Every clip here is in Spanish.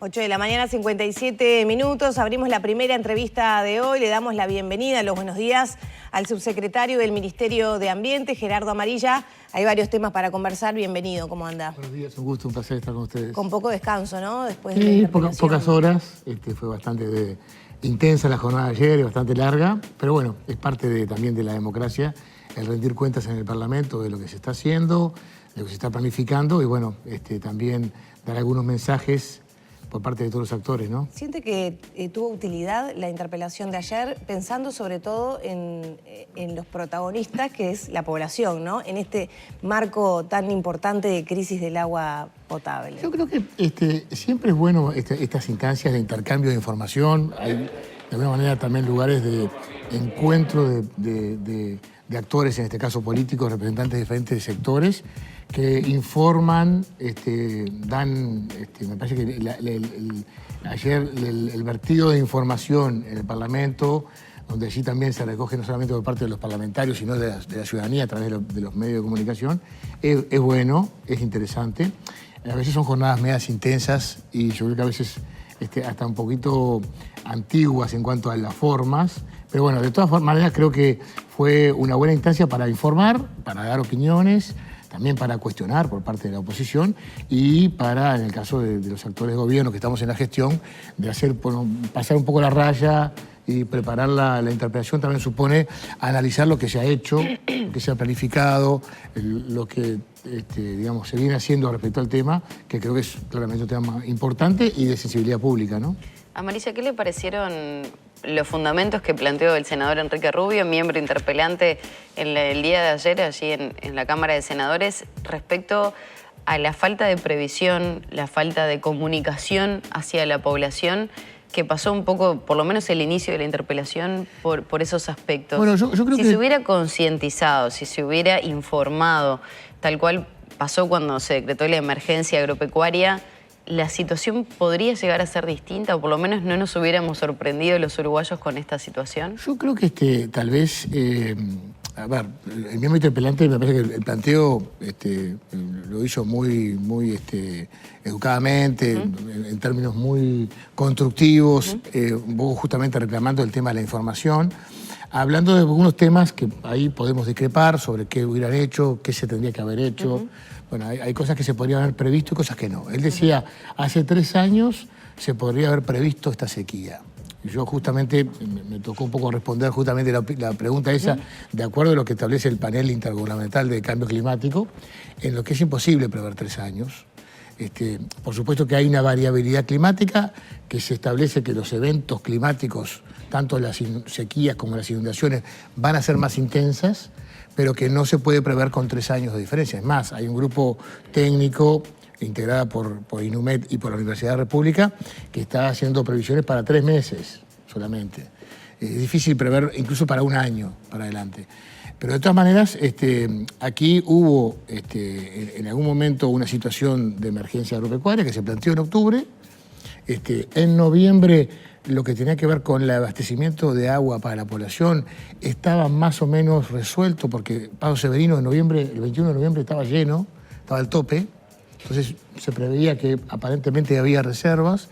8 de la mañana, 57 minutos. Abrimos la primera entrevista de hoy. Le damos la bienvenida, los buenos días al subsecretario del Ministerio de Ambiente, Gerardo Amarilla. Hay varios temas para conversar. Bienvenido, ¿cómo anda? Buenos días, un gusto, un placer estar con ustedes. Con poco descanso, ¿no? Después de sí, la pocas horas. Fue bastante intensa la jornada de ayer y bastante larga. Pero bueno, es parte también de la democracia el rendir cuentas en el Parlamento de lo que se está haciendo, de lo que se está planificando y bueno, también dar algunos mensajes por parte de todos los actores, ¿no? ¿Siente que tuvo utilidad la interpelación de ayer, pensando sobre todo en los protagonistas, que es la población, ¿no? En este marco tan importante de crisis del agua potable. Yo creo que siempre es bueno estas instancias de intercambio de información. Hay de alguna manera también lugares de encuentro de actores, en este caso políticos, representantes de diferentes sectores, que informan, dan, me parece que ayer el vertido de información en el Parlamento, donde allí también se recoge no solamente por parte de los parlamentarios, sino de la ciudadanía a través de los medios de comunicación, es bueno, es interesante. A veces son jornadas medias intensas y yo creo que a veces hasta un poquito antiguas en cuanto a las formas, pero bueno, de todas maneras creo que fue una buena instancia para informar, para dar opiniones, también para cuestionar por parte de la oposición y para, en el caso de los actores de gobierno que estamos en la gestión, de hacer pasar un poco la raya y preparar la interpelación también supone analizar lo que se ha hecho, lo que se ha planificado, lo que digamos, se viene haciendo respecto al tema, que creo que es claramente un tema importante y de sensibilidad pública, ¿no? Amarilla, ¿qué le parecieron los fundamentos que planteó el senador Enrique Rubio, miembro interpelante el día de ayer allí en la Cámara de Senadores, respecto a la falta de previsión, la falta de comunicación hacia la población, que pasó un poco, por lo menos el inicio de la interpelación, por esos aspectos? Bueno, yo creo si que se hubiera concientizado, si se hubiera informado, tal cual pasó cuando se decretó la emergencia agropecuaria, ¿la situación podría llegar a ser distinta o por lo menos no nos hubiéramos sorprendido los uruguayos con esta situación? Yo creo que tal vez, a ver, el mismo interpelante me parece que el planteo lo hizo muy educadamente, en términos muy constructivos, un poco justamente reclamando el tema de la información, hablando de algunos temas que ahí podemos discrepar sobre qué hubieran hecho, qué se tendría que haber hecho. Bueno, hay cosas que se podrían haber previsto y cosas que no. Él decía, hace 3 años se podría haber previsto esta sequía. Y yo justamente, me tocó un poco responder justamente la pregunta esa, de acuerdo a lo que establece el panel intergubernamental de cambio climático, en lo que es imposible prever 3 años. Por supuesto que hay una variabilidad climática que se establece que los eventos climáticos, tanto las sequías como las inundaciones, van a ser más intensas, pero que no se puede prever con 3 años de diferencia. Es más, hay un grupo técnico integrada por INUMED y por la Universidad de la República que está haciendo previsiones para 3 meses solamente. Es difícil prever incluso para 1 año para adelante. Pero de todas maneras, aquí hubo en algún momento una situación de emergencia agropecuaria que se planteó en octubre. En noviembre, lo que tenía que ver con el abastecimiento de agua para la población estaba más o menos resuelto porque Paso Severino el 21 de noviembre estaba lleno, estaba al tope. Entonces se preveía que aparentemente había reservas.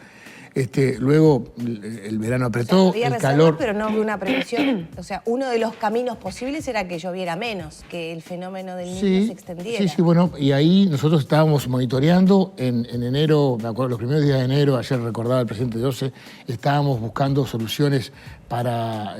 Luego el verano apretó, había el reservas, calor... pero no hubo una previsión. O sea, uno de los caminos posibles era que lloviera menos, que el fenómeno del Niño se extendiera. Sí, bueno, y ahí nosotros estábamos monitoreando en enero, me acuerdo, los primeros días de enero, ayer recordaba el presidente Doce, estábamos buscando soluciones para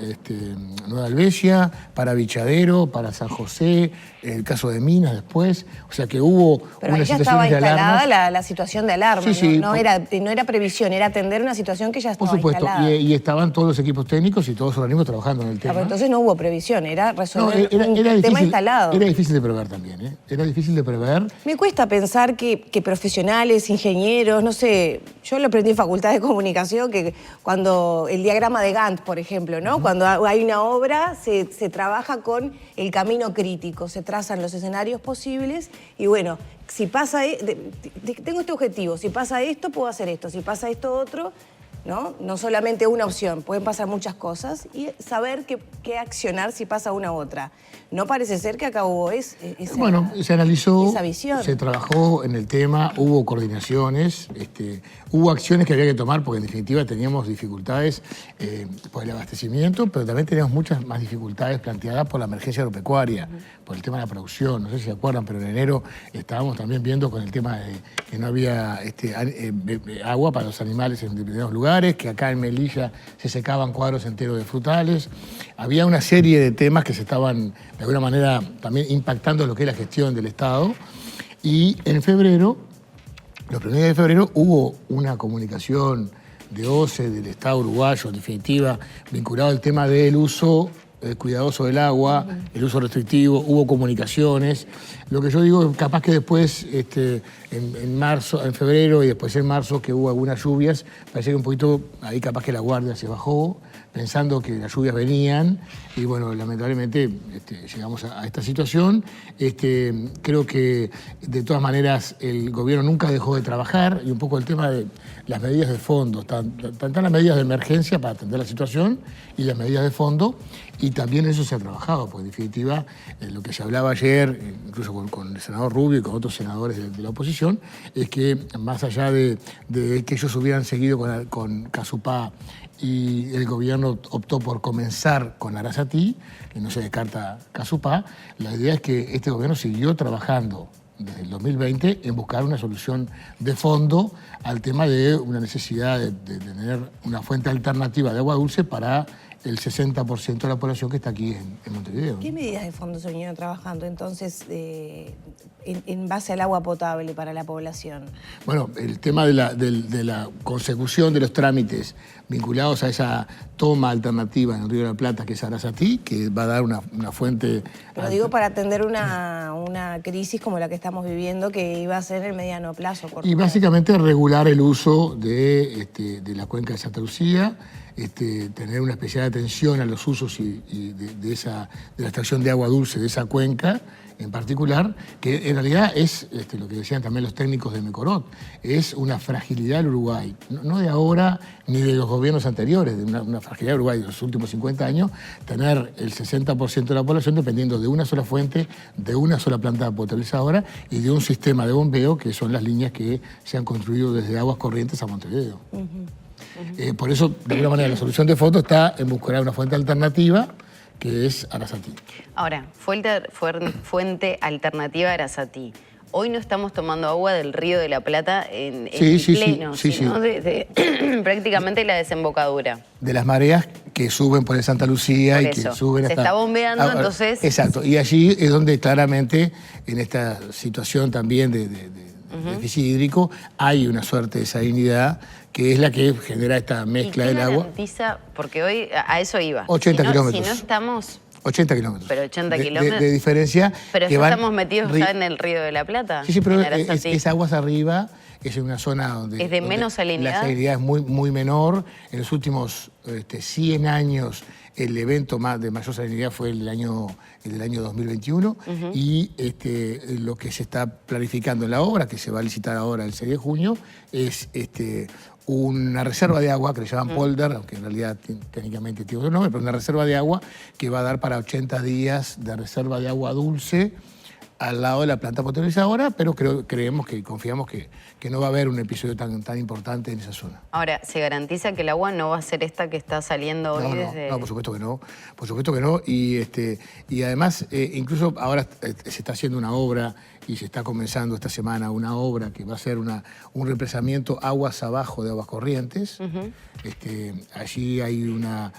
Nueva Albesia, para Bichadero, para San José, el caso de Minas después, o sea que hubo pero una ahí ya situación estaba de alarma. instalada la situación de alarma, Sí, no era previsión, era atender una situación que ya estaba por supuesto, instalada. y estaban todos los equipos técnicos y todos los organismos trabajando en el tema. Pero entonces no hubo previsión, era resolver un tema difícil, instalado. Era difícil de prever también, ¿eh? Era difícil de prever. Me cuesta pensar que profesionales, ingenieros, no sé, yo lo aprendí en Facultad de Comunicación, que cuando el diagrama de Gantt, por ejemplo, ¿no? Cuando hay una obra, se trabaja con el camino crítico, se trazan los escenarios posibles y bueno, si pasa, tengo este objetivo, si pasa esto, puedo hacer esto, si pasa esto otro, ¿no? No solamente una opción, pueden pasar muchas cosas y saber qué accionar si pasa una u otra. No parece ser que acá hubo bueno, se analizó, esa visión. Se trabajó en el tema, hubo coordinaciones, hubo acciones que había que tomar porque en definitiva teníamos dificultades por el abastecimiento, pero también teníamos muchas más dificultades planteadas por la emergencia agropecuaria, por el tema de la producción. No sé si se acuerdan, pero en enero estábamos también viendo con el tema de que no había agua para los animales en determinados lugares, que acá en Melilla se secaban cuadros enteros de frutales. Había una serie de temas que se estaban de alguna manera también impactando lo que es la gestión del Estado. Y en febrero, los primeros días de febrero, hubo una comunicación de OCE, del Estado uruguayo, en definitiva, vinculado al tema del uso cuidadoso del agua, el uso restrictivo, hubo comunicaciones. Lo que yo digo, capaz que después, en febrero y después en marzo, que hubo algunas lluvias, parece que un poquito, ahí capaz que la guardia se bajó, pensando que las lluvias venían, y bueno, lamentablemente llegamos a esta situación. Creo que de todas maneras el gobierno nunca dejó de trabajar, y un poco el tema de las medidas de fondo, están las medidas de emergencia para atender la situación y las medidas de fondo, y también eso se ha trabajado, porque en definitiva lo que se hablaba ayer, incluso con el senador Rubio y con otros senadores de la oposición, es que más allá de que ellos hubieran seguido con Casupá y el gobierno optó por comenzar con Arasatí, que no se descarta Casupá, la idea es que este gobierno siguió trabajando desde el 2020 en buscar una solución de fondo al tema de una necesidad de tener una fuente alternativa de agua dulce para el 60% de la población que está aquí en Montevideo. ¿Qué medidas de fondo se vinieron trabajando entonces en base al agua potable para la población? Bueno, el tema de la consecución de los trámites vinculados a esa toma alternativa en el Río de la Plata, que es Arasatí, que va a dar una fuente... Pero digo, para atender una crisis como la que estamos viviendo, que iba a ser en el mediano plazo. Y básicamente regular el uso de la cuenca de Santa Lucía, tener una especial atención a los usos de la extracción de agua dulce de esa cuenca en particular, que en realidad es lo que decían también los técnicos de Mecorot, es una fragilidad del Uruguay, no de ahora ni de los gobiernos anteriores, de una fragilidad del Uruguay de los últimos 50 años, tener el 60% de la población dependiendo de una sola fuente, de una sola planta potabilizadora y de un sistema de bombeo, que son las líneas que se han construido desde Aguas Corrientes a Montevideo. Por eso, de alguna manera, la solución de fondo está en buscar una fuente alternativa, que es Arasatí. Ahora, fuente alternativa a Arasatí. Hoy no estamos tomando agua del Río de la Plata en pleno, sino de prácticamente la desembocadura. De las mareas que suben por el Santa Lucía por y eso. que suben hasta... Se está bombeando, entonces... Exacto, y allí es donde claramente, en esta situación también de déficit hídrico, hay una suerte de salinidad que es la que genera esta mezcla del agua. Garantiza, porque hoy a eso iba. 80 kilómetros. Si no estamos... 80 kilómetros. Pero 80 kilómetros. De diferencia. Pero ya estamos metidos ya en el Río de la Plata. Sí, pero es aguas arriba, es en una zona donde... ¿Es de menos salinidad? La salinidad es muy menor. En los últimos 100 años el evento de mayor salinidad fue el del año 2021 y lo que se está planificando en la obra, que se va a licitar ahora el 6 de junio, es una reserva de agua que le llaman polder, aunque en realidad técnicamente tiene otro nombre, pero una reserva de agua que va a dar para 80 días de reserva de agua dulce al lado de la planta potabilizadora, pero creemos que confiamos que no va a haber un episodio tan importante en esa zona. Ahora, ¿se garantiza que el agua no va a ser esta que está saliendo hoy desde...? No, por supuesto que no. Por supuesto que no. Y además, incluso ahora se está haciendo una obra y se está comenzando esta semana una obra que va a ser un represamiento aguas abajo de Aguas Corrientes. Allí hay una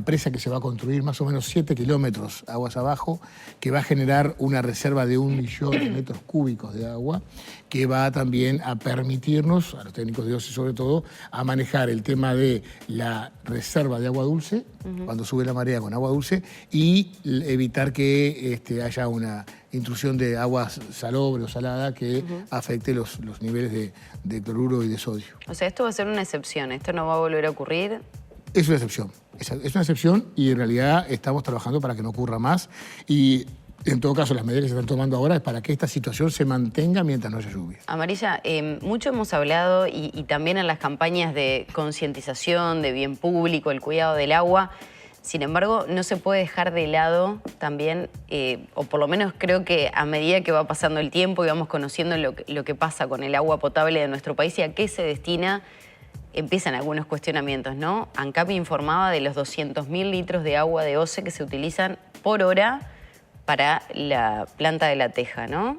presa que se va a construir más o menos 7 kilómetros aguas abajo, que va a generar una reserva de 1 millón de metros cúbicos de agua, que va también a permitirnos, a los técnicos de OCE sobre todo, a manejar el tema de la reserva de agua dulce, cuando sube la marea con agua dulce, y evitar que haya una intrusión de agua salobre o salada que afecte los niveles de cloruro y de sodio. O sea, esto va a ser una excepción, esto no va a volver a ocurrir. Es una excepción, es una excepción y en realidad estamos trabajando para que no ocurra más. Y En todo caso, las medidas que se están tomando ahora es para que esta situación se mantenga mientras no haya lluvia. Amarilla, mucho hemos hablado y también en las campañas de concientización, de bien público, el cuidado del agua. Sin embargo, no se puede dejar de lado también, o por lo menos creo que a medida que va pasando el tiempo y vamos conociendo lo que pasa con el agua potable de nuestro país y a qué se destina, empiezan algunos cuestionamientos, ¿no? ANCAP informaba de los 200.000 litros de agua de OCE que se utilizan por hora para la planta de La Teja, ¿no?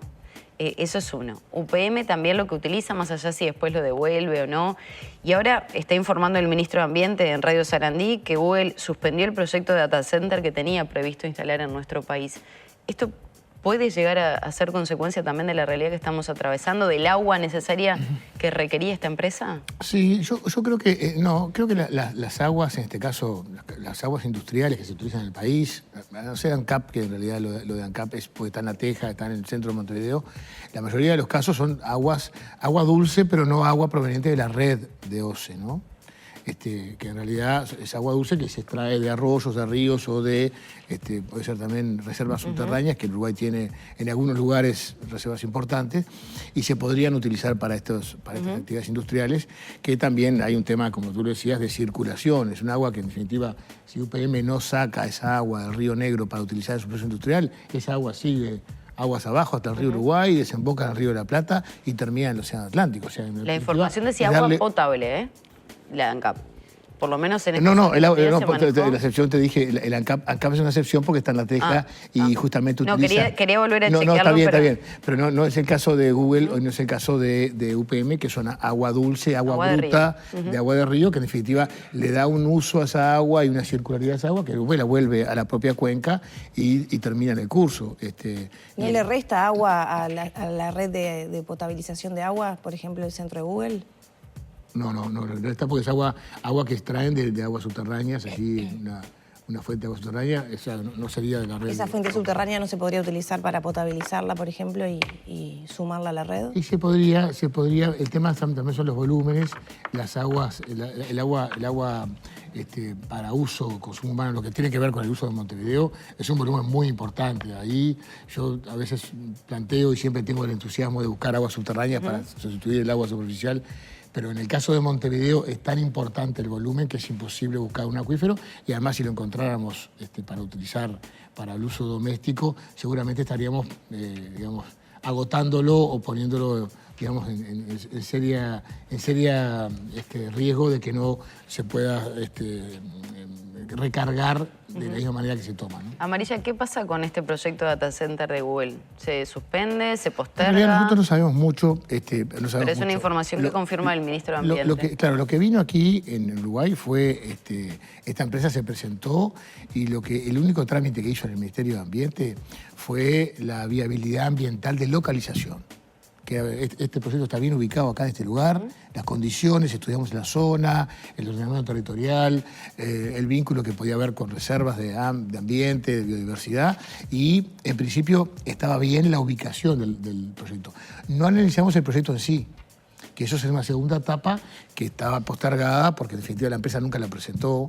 Eso es uno. UPM también lo que utiliza, más allá si después lo devuelve o no. Y ahora está informando el ministro de Ambiente en Radio Sarandí que Google suspendió el proyecto de data center que tenía previsto instalar en nuestro país. ¿Esto puede llegar a ser consecuencia también de la realidad que estamos atravesando, del agua necesaria que requería esta empresa? Sí, yo creo que no, creo que las aguas, en este caso, las aguas industriales que se utilizan en el país, no sé ANCAP, que en realidad lo de ANCAP es porque está en La Teja, está en el centro de Montevideo, la mayoría de los casos son agua dulce, pero no agua proveniente de la red de OCE, ¿no? Que en realidad es agua dulce que se extrae de arroyos, de ríos o de, puede ser también reservas subterráneas, que Uruguay tiene en algunos lugares reservas importantes, y se podrían utilizar para estas actividades industriales, que también hay un tema, como tú lo decías, de circulación. Es un agua que en definitiva, si UPM no saca esa agua del Río Negro para utilizar en su proceso industrial, esa agua sigue aguas abajo hasta el río Uruguay, desemboca en el río de la Plata y termina en el Océano Atlántico. O sea, la información decía agua potable, ¿eh? La ANCAP. Por lo menos en la excepción te dije, el ANCAP es una excepción porque está en La Teja y justamente utiliza... No, quería volver a chequearlo. No, está bien, pero... está bien. Pero no es el caso de Google o no es el caso de UPM, que son agua dulce, agua bruta, de agua de río, que en definitiva le da un uso a esa agua y una circularidad a esa agua que Google la vuelve a la propia cuenca y termina en el curso. ¿No le resta agua a la red de potabilización de agua, por ejemplo, el centro de Google? No está porque es agua que extraen de aguas subterráneas, así una fuente de agua subterránea, esa no sería de la red. ¿Esa fuente subterránea no se podría utilizar para potabilizarla, por ejemplo, y sumarla a la red? Y se podría, el tema también son los volúmenes, las aguas, el agua para uso, consumo humano, lo que tiene que ver con el uso de Montevideo, es un volumen muy importante. Ahí yo a veces planteo y siempre tengo el entusiasmo de buscar aguas subterráneas para sustituir el agua superficial. Pero en el caso de Montevideo es tan importante el volumen que es imposible buscar un acuífero y además si lo encontráramos para utilizar para el uso doméstico, seguramente estaríamos, agotándolo o poniéndolo, digamos, en seria riesgo de que no se pueda recargar de la misma manera que se toma, ¿no? Amarilla, ¿qué pasa con este proyecto de data center de Google? ¿Se suspende? ¿Se posterga? En realidad nosotros no sabemos mucho. Pero es una información que confirma el ministro de Ambiente. Lo que vino aquí en Uruguay fue, esta empresa se presentó y el único trámite que hizo en el Ministerio de Ambiente fue la viabilidad ambiental de localización. Que este proyecto está bien ubicado acá en este lugar, las condiciones, estudiamos la zona, el ordenamiento territorial, el vínculo que podía haber con reservas de ambiente, de biodiversidad, y en principio estaba bien la ubicación del proyecto. No analizamos el proyecto en sí, que eso es una segunda etapa que estaba postergada porque en definitiva la empresa nunca la presentó.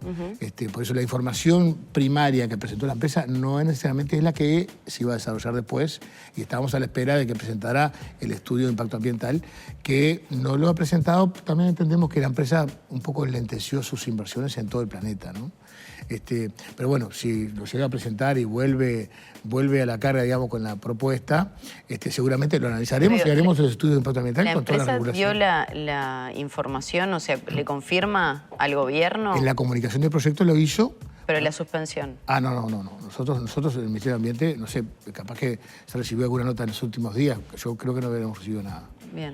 Por eso la información primaria que presentó la empresa no necesariamente es la que se iba a desarrollar después y estábamos a la espera de que presentara el estudio de impacto ambiental, que no lo ha presentado. También entendemos que la empresa un poco lenteció sus inversiones en todo el planeta, ¿no? Pero bueno, si lo llega a presentar y vuelve a la carga, digamos, con la propuesta, seguramente lo analizaremos y haremos el estudio de impacto ambiental con toda la regulación. ¿La empresa dio la información, o sea, le confirma al gobierno? En la comunicación del proyecto lo hizo. Pero la suspensión. No. Nosotros en el Ministerio de Ambiente, no sé, capaz que se recibió alguna nota en los últimos días. Yo creo que no habíamos recibido nada. Bien.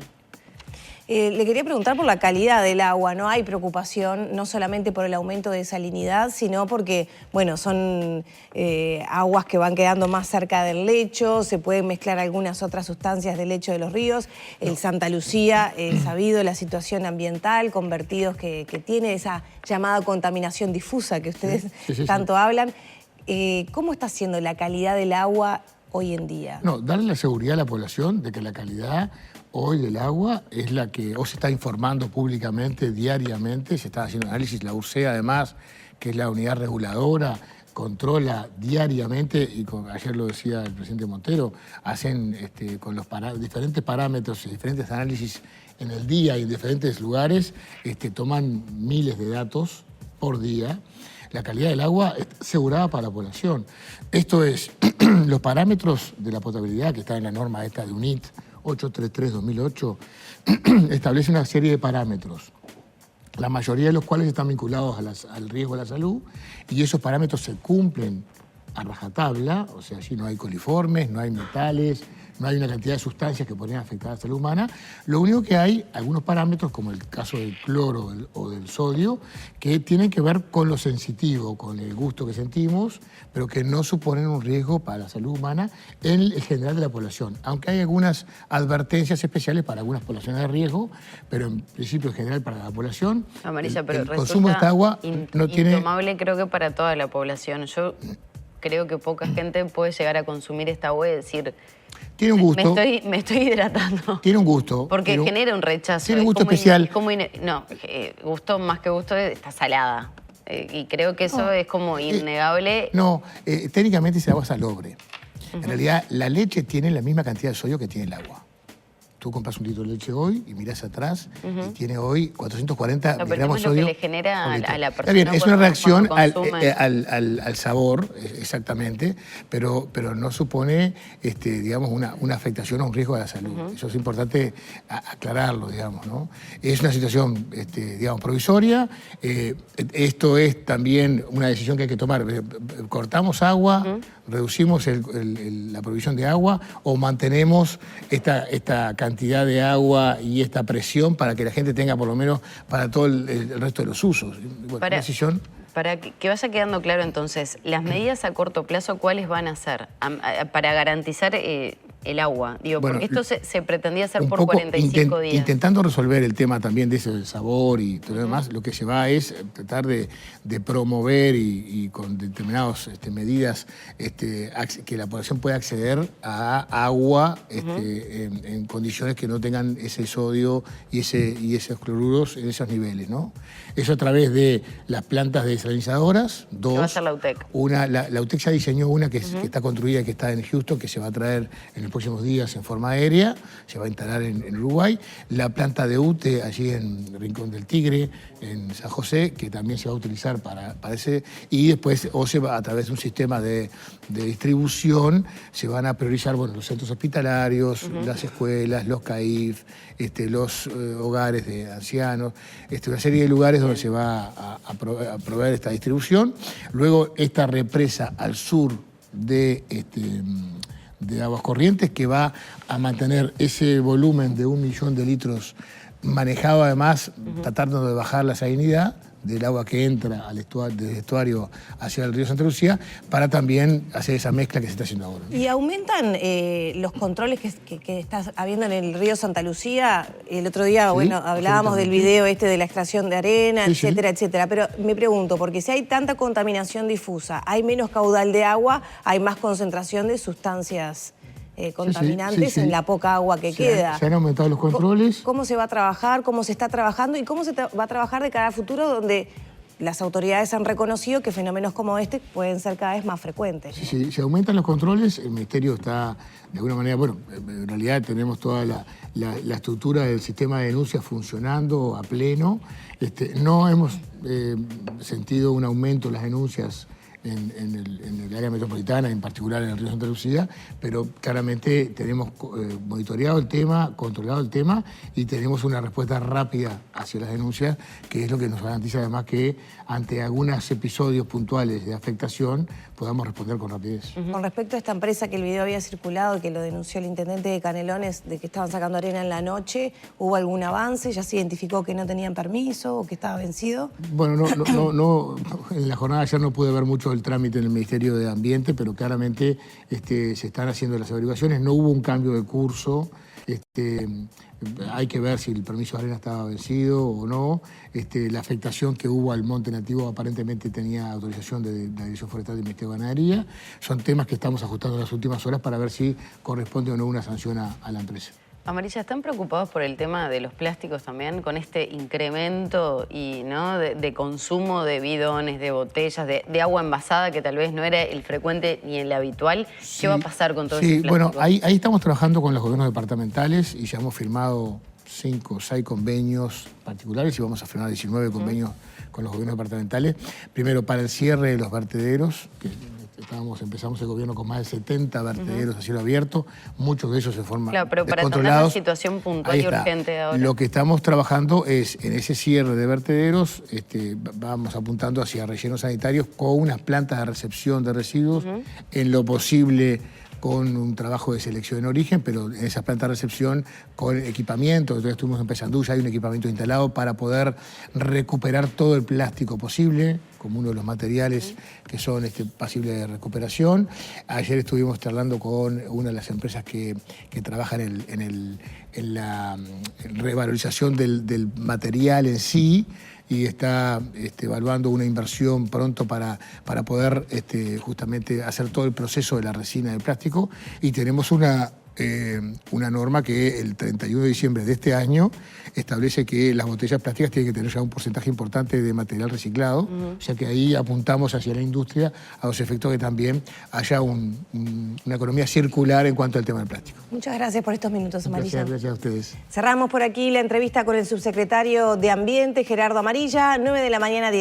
Le quería preguntar por la calidad del agua, ¿no? Hay preocupación no solamente por el aumento de salinidad, sino porque, bueno, son aguas que van quedando más cerca del lecho, se pueden mezclar algunas otras sustancias del lecho de los ríos. El Santa Lucía, sabido la situación ambiental, con vertidos que tiene, esa llamada contaminación difusa que ustedes tanto hablan. ¿Cómo está siendo la calidad del agua hoy en día? No, darle la seguridad a la población de que la calidad hoy del agua es la que se está informando públicamente, diariamente, se está haciendo análisis, la URCE además, que es la unidad reguladora controla diariamente, y ayer lo decía el presidente Montero, hacen con los diferentes parámetros y diferentes análisis en el día y en diferentes lugares, toman miles de datos por día. La calidad del agua es asegurada para la población. Esto es, los parámetros de la potabilidad que está en la norma esta de UNIT 833-2008, establece una serie de parámetros, la mayoría de los cuales están vinculados al riesgo de la salud, y esos parámetros se cumplen a rajatabla, o sea, allí no hay coliformes, no hay metales, no hay una cantidad de sustancias que podrían afectar a la salud humana. Lo único que hay, algunos parámetros, como el caso del cloro o del sodio, que tienen que ver con lo sensitivo, con el gusto que sentimos, pero que no suponen un riesgo para la salud humana en el general de la población. Aunque hay algunas advertencias especiales para algunas poblaciones de riesgo, pero en principio en general para la población, Amarilla, pero el consumo de esta agua no tiene... intomable, creo que para toda la población. Yo creo que poca gente puede llegar a consumir esta agua y decir... Tiene un gusto. Me estoy hidratando. Tiene un gusto. Porque genera un rechazo. Tiene un gusto especial. Gusto más que gusto está salada. Y creo que eso es como innegable. Técnicamente ese agua es salobre. En realidad, la leche tiene la misma cantidad de sodio que tiene el agua. Tú compras un litro de leche hoy y mirás atrás y tiene hoy 440 miligramos de sodio. Lo que le genera a la persona. Está bien, es una reacción al al sabor, exactamente, pero no supone, digamos, una afectación o un riesgo a la salud. Eso es importante aclararlo, digamos, ¿no? Es una situación, digamos, provisoria. Esto es también una decisión que hay que tomar. Cortamos agua, reducimos la provisión de agua o mantenemos esta cantidad de agua y esta presión para que la gente tenga por lo menos para todo el resto de los usos. Bueno, decisión. Para que vaya quedando claro entonces, las medidas a corto plazo, ¿cuáles van a ser para garantizar el agua? Digo, Bueno, porque esto se pretendía hacer por 45 días. Intentando resolver el tema también de ese del sabor y todo lo demás, lo que se va es tratar de promover y con determinadas medidas que la población pueda acceder a agua en condiciones que no tengan ese sodio y esos cloruros en esos niveles, ¿no? Eso a través de las plantas desalinizadoras, dos. ¿Qué va a ser la UTEC? La UTEC ya diseñó una que está construida, que está en Houston, que se va a traer en los próximos días en forma aérea, se va a instalar en Uruguay. La planta de UTE, allí en Rincón del Tigre, en San José, que también se va a utilizar para ese. Y después, a través de un sistema de distribución, se van a priorizar los centros hospitalarios, las escuelas, los CAIF, los hogares de ancianos, una serie de lugares donde se va a proveer esta distribución. Luego, esta represa al sur de Aguas Corrientes, que va a mantener ese volumen de 1 millón de litros manejado, además tratando de bajar la salinidad del agua que entra del estuario hacia el río Santa Lucía, para también hacer esa mezcla que se está haciendo ahora, ¿no? ¿Y aumentan los controles que está habiendo en el río Santa Lucía? El otro día, hablábamos del video de la extracción de arena, etcétera, etcétera. Pero me pregunto, porque si hay tanta contaminación difusa, hay menos caudal de agua, hay más concentración de sustancias contaminantes en la poca agua que queda. Se han aumentado los controles. ¿Cómo se va a trabajar? ¿Cómo se está trabajando? ¿Y cómo se va a trabajar de cara al futuro, donde las autoridades han reconocido que fenómenos como este pueden ser cada vez más frecuentes? Sí, se aumentan los controles. El Ministerio está, de alguna manera, en realidad tenemos toda la estructura del sistema de denuncias funcionando a pleno. No hemos sentido un aumento en las denuncias en el área metropolitana, en particular en el río Santa Lucía, pero claramente tenemos monitoreado el tema, controlado el tema y tenemos una respuesta rápida hacia las denuncias, que es lo que nos garantiza además que ante algunos episodios puntuales de afectación podamos responder con rapidez. Con respecto a esta empresa que el video había circulado y que lo denunció el intendente de Canelones, de que estaban sacando arena en la noche, ¿hubo algún avance? ¿Ya se identificó que no tenían permiso o que estaba vencido? Bueno, no, en la jornada de ayer no pude ver mucho el trámite en el Ministerio de Ambiente, pero claramente se están haciendo las averiguaciones. No hubo un cambio de curso. Hay que ver si el permiso de arena estaba vencido o no. La afectación que hubo al monte nativo aparentemente tenía autorización de la Dirección Forestal de Ministerio de Ganadería. Son temas que estamos ajustando en las últimas horas para ver si corresponde o no una sanción a la empresa. Amarilla, ¿están preocupados por el tema de los plásticos también, con este incremento y, ¿no? de consumo de bidones, de botellas, de agua envasada, que tal vez no era el frecuente ni el habitual? Sí, ¿Qué va a pasar con todo ese sí, plástico? bueno, ahí estamos trabajando con los gobiernos departamentales y ya hemos firmado 5 o 6 convenios particulares y vamos a firmar 19 convenios con los gobiernos departamentales. Primero, para el cierre de los vertederos, que empezamos el gobierno con más de 70 vertederos a cielo abierto, muchos de ellos se forman Claro, pero para atender la situación puntual y urgente ahora. Lo que estamos trabajando es, en ese cierre de vertederos, vamos apuntando hacia rellenos sanitarios con unas plantas de recepción de residuos, en lo posible con un trabajo de selección en origen, pero en esas plantas de recepción con equipamiento. Entonces estuvimos empezando, ya hay un equipamiento instalado para poder recuperar todo el plástico posible, como uno de los materiales que son pasibles de recuperación. Ayer estuvimos charlando con una de las empresas que trabajan en la revalorización del material en sí, y está evaluando una inversión pronto para poder justamente hacer todo el proceso de la resina del plástico. Y tenemos una norma que el 31 de diciembre de este año establece que las botellas plásticas tienen que tener ya un porcentaje importante de material reciclado, o sea que ahí apuntamos hacia la industria a los efectos que también haya una economía circular en cuanto al tema del plástico. Muchas gracias por estos minutos, Amarilla. Gracias a ustedes. Cerramos por aquí la entrevista con el subsecretario de Ambiente, Gerardo Amarilla, 9 de la mañana.